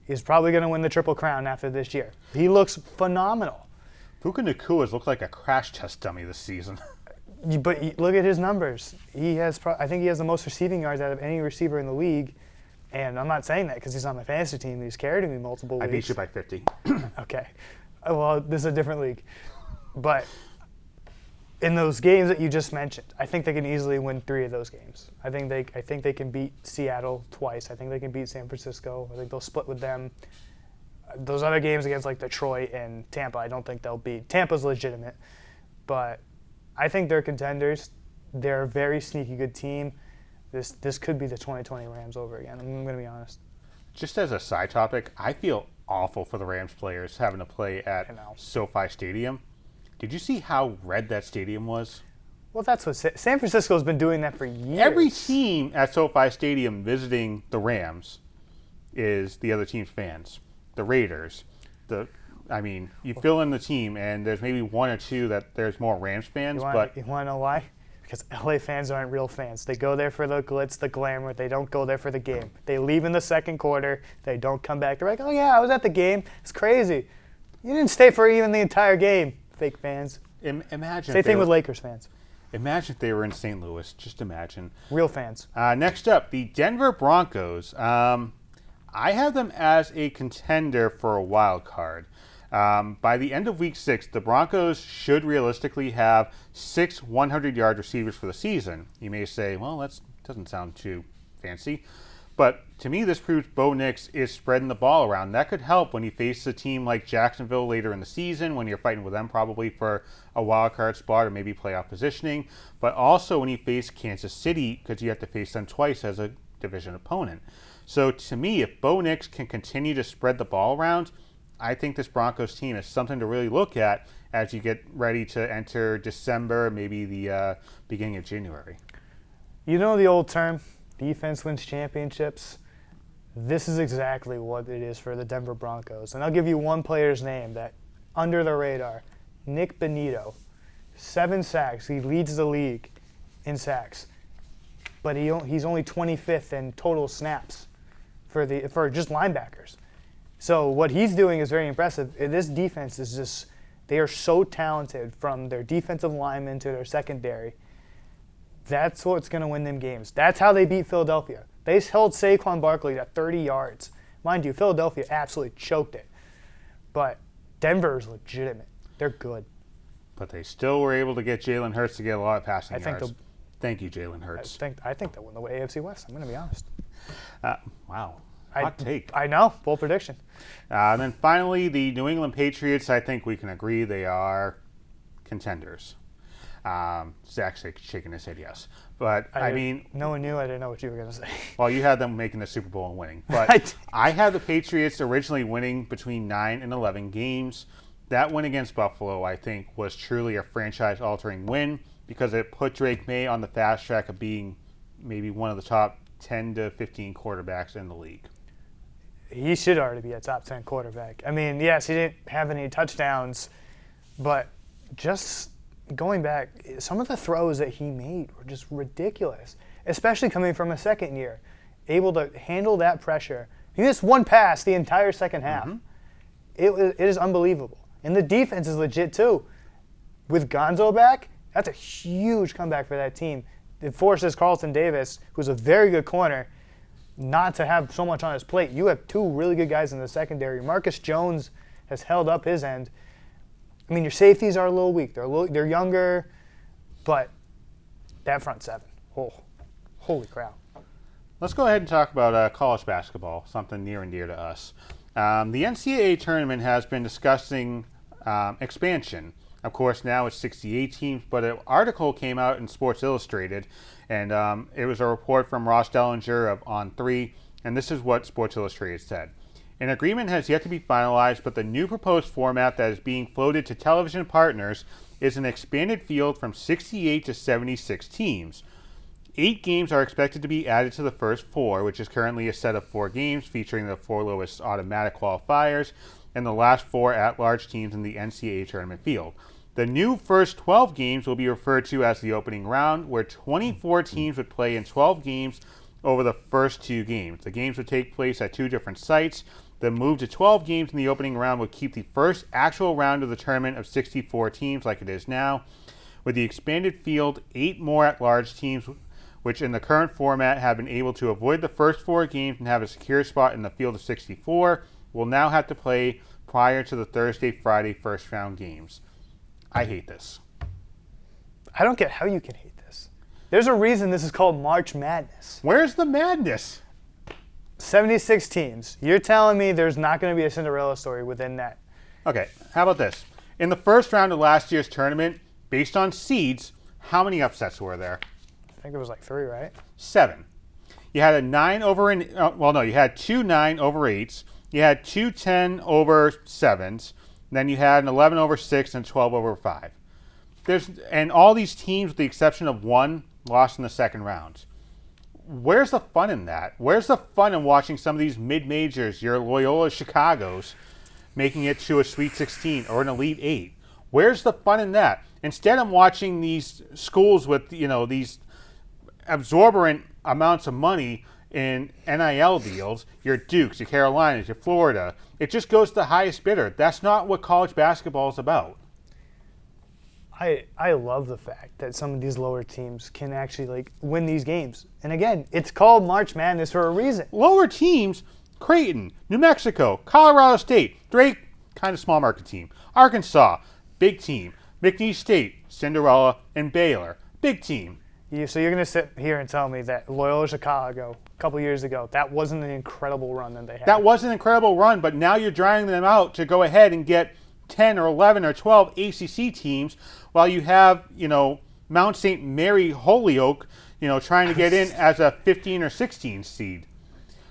is probably going to win the Triple Crown after this year. He looks phenomenal. Puka Nacua's looked like a crash test dummy this season. But look at his numbers. I think he has the most receiving yards out of any receiver in the league. And I'm not saying that because he's on my fantasy team. He's carried me multiple weeks. I beat you by 50. Okay. Well, this is a different league. But in those games that you just mentioned, I think they can easily win 3 of those games. I think they can beat Seattle twice. I think they can beat San Francisco. I think they'll split with them. Those other games against like Detroit and Tampa, I don't think they'll beat. Tampa's legitimate. But I think they're contenders. They're a very sneaky good team. This could be the 2020 Rams over again. I'm going to be honest. Just as a side topic, I feel awful for the Rams players having to play at SoFi Stadium. Did you see how red that stadium was? Well, that's what San Francisco's been doing that for years. Every team at SoFi Stadium visiting the Rams is the other team's fans. The Raiders. You fill in the team, and there's maybe 1 or 2 that there's more Rams fans. You want to know why? Because LA fans aren't real fans. They go there for the glitz, the glamour. They don't go there for the game. They leave in the second quarter. They don't come back. They're like, oh, yeah, I was at the game. It's crazy. You didn't stay for even the entire game, fake fans. Imagine. Same thing with Lakers fans. Imagine if they were in St. Louis. Just imagine. Real fans. Next up, the Denver Broncos. I have them as a contender for a wild card. By the end of Week 6, the Broncos should realistically have 6 100-yard receivers for the season. You may say, well, that doesn't sound too fancy. But to me, this proves Bo Nix is spreading the ball around. That could help when you face a team like Jacksonville later in the season, when you're fighting with them probably for a wild card spot or maybe playoff positioning. But also when you face Kansas City, because you have to face them twice as a division opponent. So to me, if Bo Nix can continue to spread the ball around, I think this Broncos team is something to really look at as you get ready to enter December, maybe the beginning of January. You know the old term, defense wins championships? This is exactly what it is for the Denver Broncos. And I'll give you one player's name that, under the radar, Nick Benito. 7 sacks. He leads the league in sacks. But he's only 25th in total snaps for just linebackers. So what he's doing is very impressive. This defense is just, they are so talented from their defensive linemen to their secondary. That's what's going to win them games. That's how they beat Philadelphia. They held Saquon Barkley to 30 yards. Mind you, Philadelphia absolutely choked it. But Denver is legitimate. They're good. But they still were able to get Jalen Hurts to get a lot of passing yards. Thank you, Jalen Hurts. I think they'll win the AFC West. I'm going to be honest. Wow. Hot take. I know. Bold prediction. And then finally, the New England Patriots, I think we can agree they are contenders. Zach's shaking his head yes. But, no one knew. I didn't know what you were going to say. Well, you had them making the Super Bowl and winning. But I had the Patriots originally winning between 9 and 11 games. That win against Buffalo, I think, was truly a franchise-altering win because it put Drake May on the fast track of being maybe one of the top 10 to 15 quarterbacks in the league. He should already be a top 10 quarterback. I mean, yes, he didn't have any touchdowns, but just going back, some of the throws that he made were just ridiculous, especially coming from a second year, able to handle that pressure. He missed one pass the entire second half. Mm-hmm. It is unbelievable. And the defense is legit too. With Gonzo back, that's a huge comeback for that team. It forces Carlton Davis, who's a very good corner, not to have so much on his plate. You have 2 really good guys in the secondary. Marcus Jones has held up his end. I mean, your safeties are a little weak. They're younger, but that front 7, holy crap. Let's go ahead and talk about college basketball, something near and dear to us. The NCAA tournament has been discussing expansion. Of course, now it's 68 teams, but an article came out in Sports Illustrated, and it was a report from Ross Dellinger of On3, and this is what Sports Illustrated said. An agreement has yet to be finalized, but the new proposed format that is being floated to television partners is an expanded field from 68 to 76 teams. 8 games are expected to be added to the first 4, which is currently a set of 4 games featuring the 4 lowest automatic qualifiers and the last 4 at-large teams in the NCAA tournament field. The new first 12 games will be referred to as the opening round, where 24 teams would play in 12 games over the first 2 games. The games would take place at 2 different sites. The move to 12 games in the opening round would keep the first actual round of the tournament of 64 teams like it is now. With the expanded field, 8 more at-large teams, which in the current format have been able to avoid the first 4 games and have a secure spot in the field of 64, will now have to play prior to the Thursday-Friday first round games. I hate this. I don't get how you can hate this. There's a reason this is called March Madness. Where's the madness? 76 teams. You're telling me there's not going to be a Cinderella story within that? Okay, how about this? In the first round of last year's tournament, based on seeds, how many upsets were there? I think it was like 3, right? 7. You had a 9 over an you had 2 9 over 8s. You had 2 10 over 7s. Then you had an 11 over 6 and 12 over 5. And all these teams, with the exception of 1, lost in the second round. Where's the fun in that? Where's the fun in watching some of these mid-majors, your Loyola Chicagos, making it to a Sweet 16 or an Elite 8? Where's the fun in that? Instead, I'm watching these schools with, these absorbent amounts of money in NIL deals, your Dukes, your Carolinas, your Florida. It just goes to the highest bidder. That's not what college basketball is about. I love the fact that some of these lower teams can actually win these games. And again, it's called March Madness for a reason. Lower teams, Creighton, New Mexico, Colorado State, Drake, kind of small market team. Arkansas, big team. McNeese State, Cinderella, and Baylor, big team. So you're going to sit here and tell me that Loyola Chicago, a couple years ago, that wasn't an incredible run that they had? That was an incredible run, but now you're drying them out to go ahead and get 10 or 11 or 12 ACC teams while you have, Mount St. Mary Holyoke, trying to get in as a 15 or 16 seed.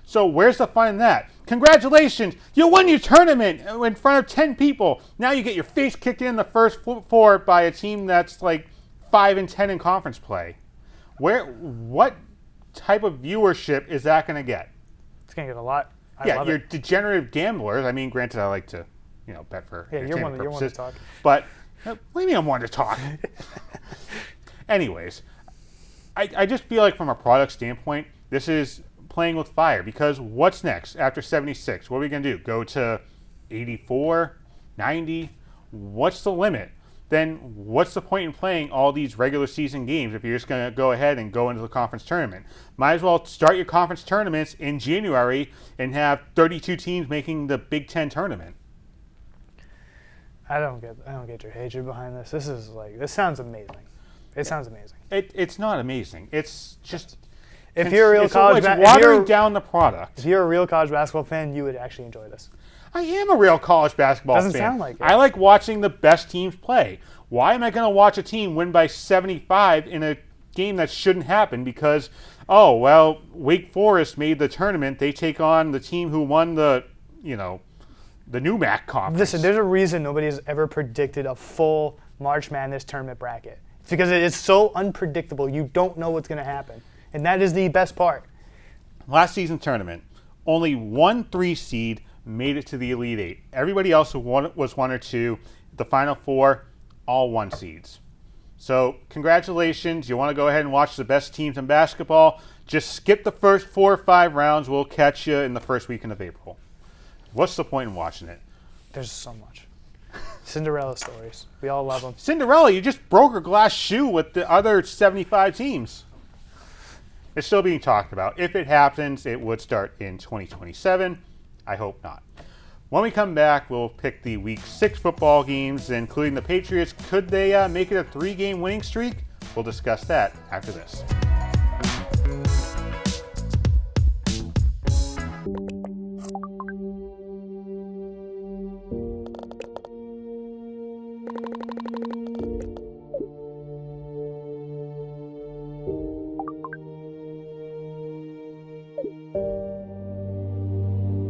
So where's the fun in that? Congratulations, you won your tournament in front of 10 people. Now you get your face kicked in the first 4 by a team that's 5 and 10 in conference play. What type of viewership is that going to get? It's going to get a lot. You're degenerative gamblers. I mean, granted, I like to, bet for entertainment purposes. You're one to talk. But what do you mean I'm one to talk? Anyways, I just feel like from a product standpoint, this is playing with fire, because what's next after 76? What are we going to do? Go to 84, 90? What's the limit? Then what's the point in playing all these regular season games if you're just going to go ahead and go into the conference tournament? Might as well start your conference tournaments in January and have 32 teams making the Big Ten tournament. I don't get your hatred behind this. This sounds amazing. It sounds amazing. It's not amazing. It's just if you're a real college watering down the product. If you're a real college basketball fan, you would actually enjoy this. I am a real college basketball fan. Doesn't sound like it. I like watching the best teams play. Why am I going to watch a team win by 75 in a game that shouldn't happen? Because, Wake Forest made the tournament. They take on the team who won the NUMAC conference. Listen, there's a reason nobody has ever predicted a full March Madness tournament bracket. It's because it is so unpredictable. You don't know what's going to happen. And that is the best part. Last season tournament, only 1 3 seed made it to the Elite 8. Everybody else was 1 or 2. The Final 4, all 1 seeds. So congratulations. You want to go ahead and watch the best teams in basketball? Just skip the first 4 or 5 rounds. We'll catch you in the first weekend of April. What's the point in watching it? There's so much. Cinderella stories. We all love them. Cinderella, you just broke a glass shoe with the other 75 teams. It's still being talked about. If it happens, it would start in 2027. I hope not. When we come back, we'll pick the Week 6 football games, including the Patriots. Could they make it a 3-game winning streak? We'll discuss that after this.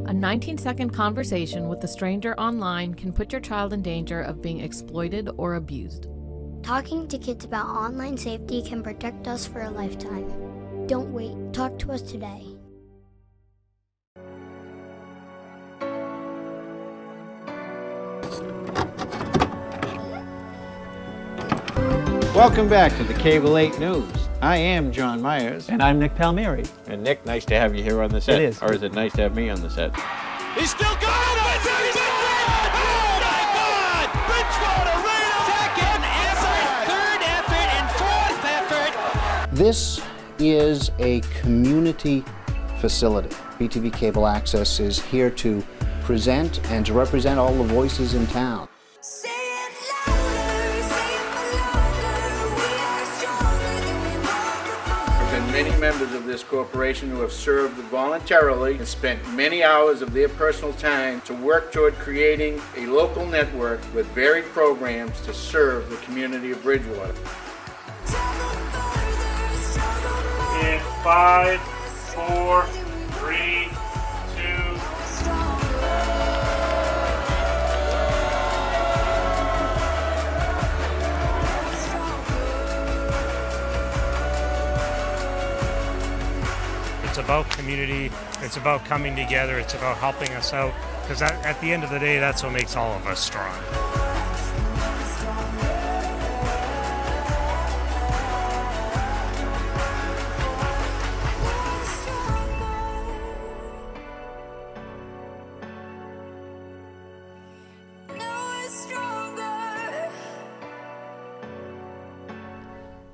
A 19-second conversation with a stranger online can put your child in danger of being exploited or abused. Talking to kids about online safety can protect us for a lifetime. Don't wait. Talk to us today. Welcome back to the Cable 8 News. I am John Myers. And I'm Nick Palmieri. And Nick, nice to have you here on the set. It is. Or is it nice to have me on the set? He's still got it! Oh my God! Bridgewater, second effort, third effort, and fourth effort. This is a community facility. BTV Cable Access is here to present and to represent all the voices in town. Many members of this corporation who have served voluntarily and spent many hours of their personal time to work toward creating a local network with varied programs to serve the community of Bridgewater. In 5, 4, 3, 2. It's about community, it's about coming together, it's about helping us out, because at the end of the day, that's what makes all of us strong.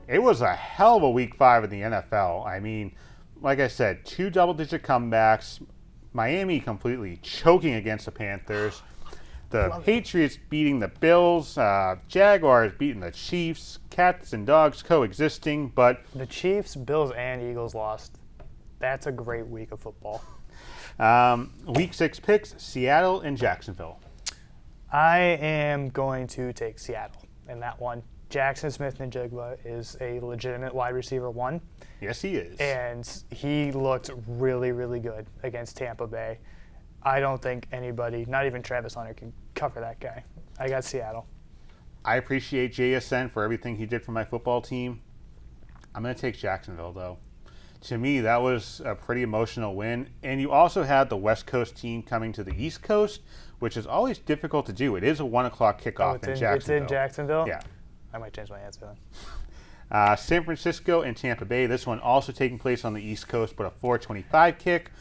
It was a hell of a week 5 in the NFL. I mean, like I said, 2 double-digit comebacks. Miami completely choking against the Panthers. The Patriots beating the Bills. Jaguars beating the Chiefs. Cats and dogs coexisting, but the Chiefs, Bills, and Eagles lost. That's a great week of football. Week 6 picks, Seattle and Jacksonville. I am going to take Seattle in that one. Jackson Smith-Njigba is a legitimate wide receiver 1. Yes, he is. And he looked really, really good against Tampa Bay. I don't think anybody, not even Travis Hunter, can cover that guy. I got Seattle. I appreciate JSN for everything he did for my football team. I'm going to take Jacksonville, though. To me, that was a pretty emotional win. And you also had the West Coast team coming to the East Coast, which is always difficult to do. It is a 1 o'clock kickoff in Jacksonville. It's in Jacksonville? Yeah. I might change my answer then. San Francisco and Tampa Bay. This one also taking place on the East Coast, but a 4:25 kick.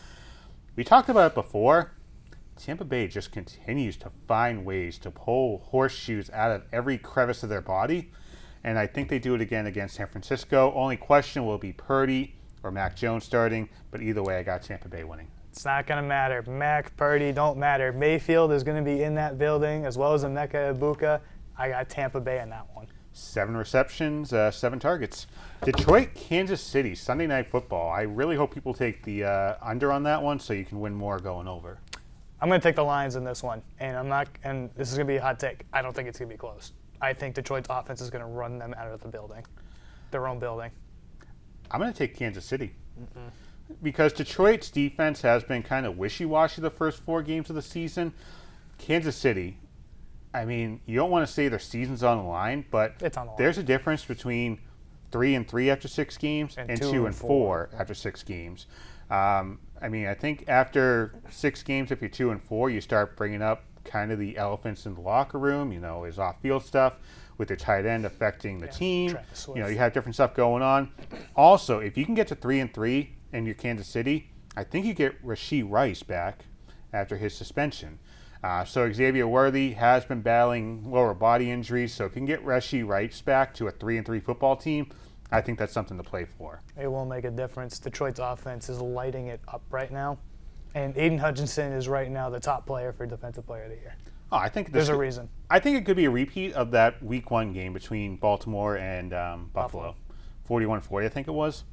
We talked about it before. Tampa Bay just continues to find ways to pull horseshoes out of every crevice of their body, and I think they do it again against San Francisco. Only question will be Purdy or Mac Jones starting, but either way, I got Tampa Bay winning. It's not going to matter. Mac, Purdy, don't matter. Mayfield is going to be in that building, as well as Emeka Egbuka. I got Tampa Bay in that one. 7 receptions, 7 targets. Detroit, Kansas City, Sunday Night Football. I really hope people take the under on that one so you can win more going over. I'm going to take the Lions in this one, and this is going to be a hot take. I don't think it's going to be close. I think Detroit's offense is going to run them out of the building, their own building. I'm going to take Kansas City. Because Detroit's defense has been kind of wishy-washy the first 4 games of the season. Kansas City, I mean, you don't want to say their season's on the line, but there's a difference between 3-3 after 6 games and 2-4 after 6 games. I mean, I think after 6 games, if you're 2-4, you start bringing up kind of the elephants in the locker room. You know, is off-field stuff with your tight end affecting the team. You know, you have different stuff going on. Also, if you can get to 3-3 and you're Kansas City, I think you get Rashee Rice back after his suspension. So Xavier Worthy has been battling lower body injuries. So if you can get Rashee Rice back to a 3-3 football team, I think that's something to play for. It will make a difference. Detroit's offense is lighting it up right now. And Aiden Hutchinson is right now the top player for Defensive Player of the Year. Oh, I think there's a reason. I think it could be a repeat of that Week 1 game between Baltimore and Buffalo. 41-40, I think it was.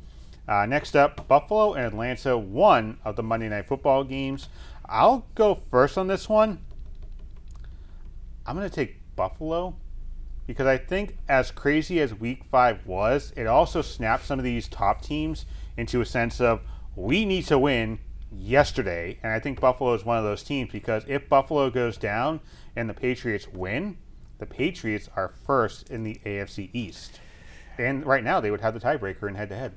Next up, Buffalo and Atlanta, one of the Monday Night Football games. I'll go first on this one. I'm going to take Buffalo because I think as crazy as Week 5 was, it also snapped some of these top teams into a sense of we need to win yesterday. And I think Buffalo is one of those teams because if Buffalo goes down and the Patriots win, the Patriots are first in the AFC East. And right now they would have the tiebreaker in head-to-head.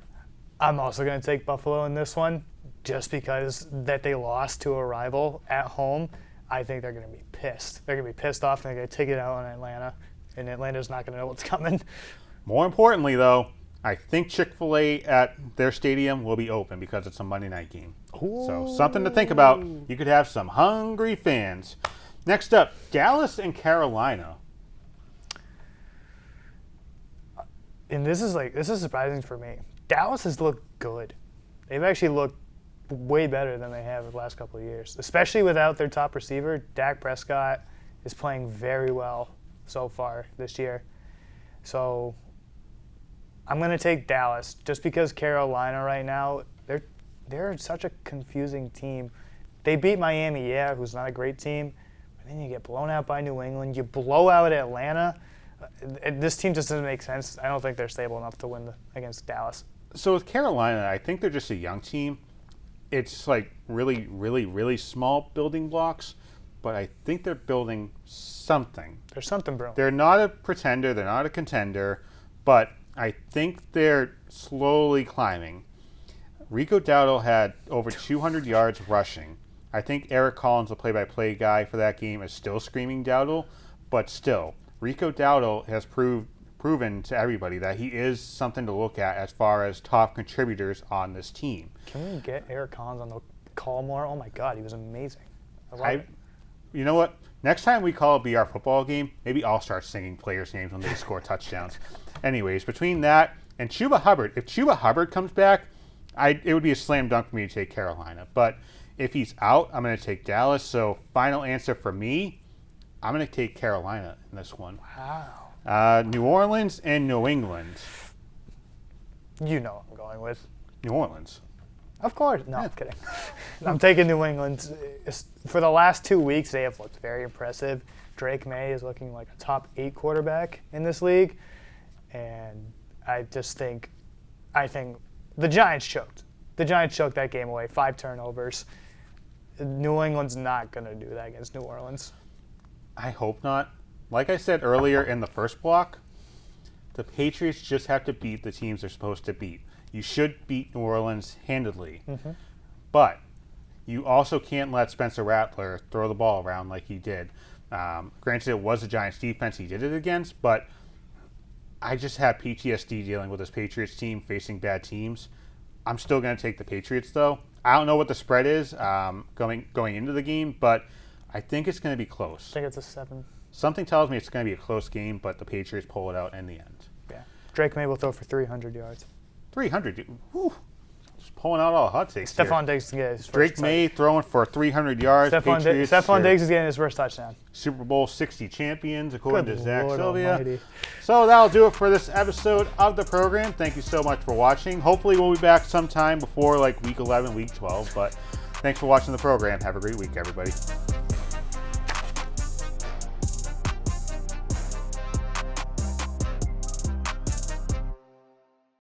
I'm also going to take Buffalo in this one just because that they lost to a rival at home. I think they're going to be pissed. They're going to be pissed off and they're going to take it out on Atlanta, and Atlanta's not going to know what's coming. More importantly, though, I think Chick-fil-A at their stadium will be open because it's a Monday night game. Ooh. So something to think about. You could have some hungry fans. Next up, Dallas and Carolina. And this is surprising for me. Dallas has looked good. They've actually looked way better than they have the last couple of years, especially without their top receiver. Dak Prescott is playing very well so far this year. So I'm going to take Dallas just because Carolina right now, they're such a confusing team. They beat Miami, who's not a great team, but then you get blown out by New England. You blow out Atlanta. This team just doesn't make sense. I don't think they're stable enough to win against Dallas. So with Carolina, I think they're just a young team. It's like really, really, really small building blocks, but I think they're building something. There's something brewing. They're not a pretender. They're not a contender, but I think they're slowly climbing. Rico Dowdle had over 200 yards rushing. I think Eric Collins, the play-by-play guy for that game, is still screaming Dowdle, but still, Rico Dowdle has proven to everybody that he is something to look at as far as top contributors on this team. Can we get Eric Collins on the call more? Oh my God, he was amazing. I love it. You know what? Next time we call a BR football game, maybe I'll start singing players' names when they score touchdowns. Anyways, between that and Chuba Hubbard, if Chuba Hubbard comes back, it would be a slam dunk for me to take Carolina. But if he's out, I'm going to take Dallas. So final answer for me, I'm going to take Carolina in this one. Wow. New Orleans and New England. You know what I'm going with. New Orleans. Of course. No, I'm kidding. I'm taking New England. For the last 2 weeks, they have looked very impressive. Drake Maye is looking like a top 8 quarterback in this league. And I think the Giants choked. The Giants choked that game away. 5 turnovers. New England's not going to do that against New Orleans. I hope not. Like I said earlier in the first block, the Patriots just have to beat the teams they're supposed to beat. You should beat New Orleans handedly. Mm-hmm. But you also can't let Spencer Rattler throw the ball around like he did. Granted, it was the Giants' defense he did it against, but I just have PTSD dealing with this Patriots team facing bad teams. I'm still going to take the Patriots, though. I don't know what the spread is going into the game, but I think it's going to be close. I think it's a 7. Something tells me it's going to be a close game, but the Patriots pull it out in the end. Yeah. Drake Maye will throw for 300 yards. 300? Whew. Just pulling out all hot takes Stefon Diggs to get his first Drake Maye throwing for 300 yards. Stefon Diggs is getting his first touchdown. Super Bowl 60 champions, according to Zach Sylvia. Almighty. So that'll do it for this episode of the program. Thank you so much for watching. Hopefully we'll be back sometime before like week 11, week 12. But thanks for watching the program. Have a great week, everybody.